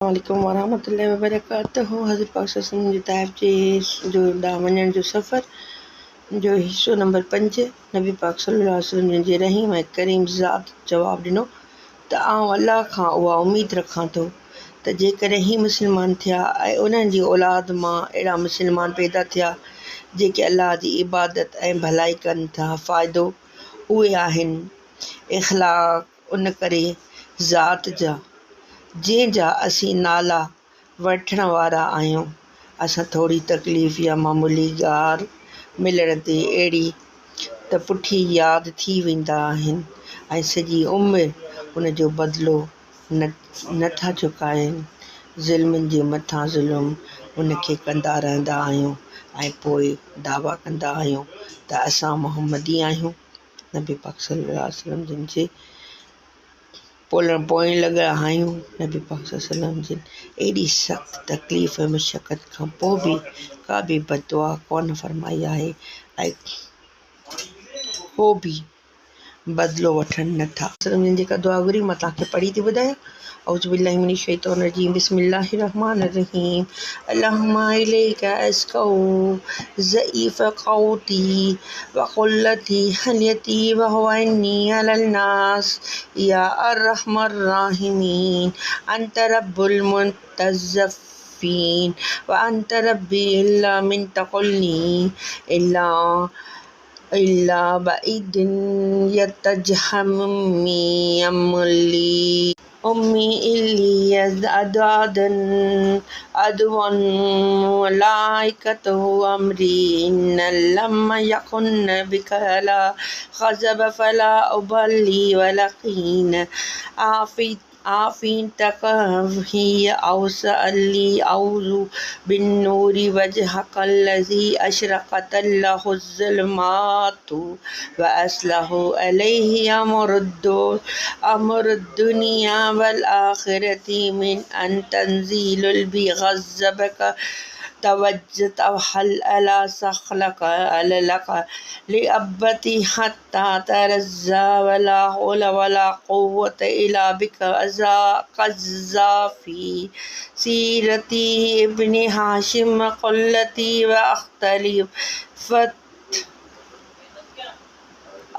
वालेकुम वरहमतुल्लाहि वबरकातुहू। हज़रत पाक सल्लल्लाहु अलैहि वसल्लम जी ताइफ़ जे जो वञण जो सफ़र जो हिस्सो नंबर 5। नबी पाक सल्लल्लाहु अलैहि वसल्लम जे रहीम ऐं करीम ज़ात जवाबु ॾिनो त आउं अल्लाह खां उहा उमीद रखां थो त जेकॾहिं ही मुस्लमान थिया ऐं उन्हनि जी औलाद मां अहिड़ा मुस्लमान पैदा थिया जेके अल्लाह जी इबादत ऐं भलाई कनि था, फ़ाइदो उहे आहिनि इख़लाक़ उन करे ज़ात जा जंहिंजा असीं नाला वठण वारा आहियूं। असां थोरी तकलीफ़ या मामूली ॻाल्हि मिलण ते अहिड़ी त पुठी यादि थी वेंदा आहिनि ऐं सॼी उमिरि उन जो बदिलो नथा चुकाइनि। ज़ुल्मनि जे मथां ज़ुल्म उनखे कंदा रहंदा आहियूं ऐं पोइ दावा कंदा आहियूं त असां मुहम्मदी आहियूं। नबी पाक सल्लल्लाहु अलैहि वसल्लम जिन जे पोइण लॻा आहियूं। नबी पाक सल्लल्लाहु अलैहि वसल्लम जिन एॾी सख़्तु तकलीफ़ मुशक़त खां पोइ बि का बि बददुआ कोन फरमाई आहे ऐं को बि बदिलो वठनि नथा। जिन जेका दुआ घुरी मां तव्हांखे पढ़ी थी ॿुधायां। औज़ु बिल्लाहि मिनश शैतानिर रजीम बिस्मिल्लाहिर रहमानिर रहीम अल्लाहुम्मा इलैका अस्कौ ज़ईफ़ क़ौती व क़ुल्लती हलियती व हुवा अन्नी अलल नास या अर्रहमर राहिमीन अंत रब्बुल मुतज़फ़्फ़ीन व अंत रब्बी इल्ला मिन तक़ुल्नी इल्ला बईदिन यतजहमी अमली उम्मी इल्ली अदादन अदवन मलाइकतु अमरी इन्नल लम्मा यकुन बिकला खज़ब फला उबली वलकीन आफ़ीन तकही औसअली औज़ु बिन्नूरी वजहकल्लज़ी अशरक़त लहुज़्ज़ुलमातु व अस्लहु अलैहि अमरुद्दुनिया वल आखिरति मिन अन तंज़ीलुल बिग़ज़बक तवहल अला सख़लक अललक लिअब्बति हत्ता तरज़्ज़ा वला हौला वला क़ुव्वता इल्ला बिक क़ज़्ज़ाफ़ी सीरती इब्न हाशिम क़ुल्लती व अख़्तलिफ़त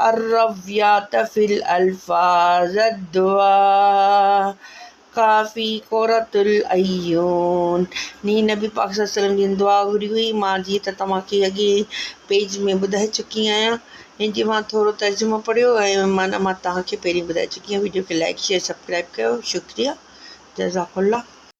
अर्रवियात फ़िल अल्फ़ाज़ दुआ काफ़ी क़ुर्रतुल अयून। नी नबी पाक सल्लल्लाहु अलैहि वसल्लम जी दुआ घुरी हुई। मां जीअं त तव्हांखे अॻे पेज में ॿुधाए चुकी आहियां। हिन जी मां थोरो तर्जुमो पढ़ियो ऐं माना मां तव्हांखे पहिरीं ॿुधाए चुकी आहियां। वीडियो खे लाइक शेयर सब्सक्राइब कयो। शुक्रिया, जज़ाकल्ला।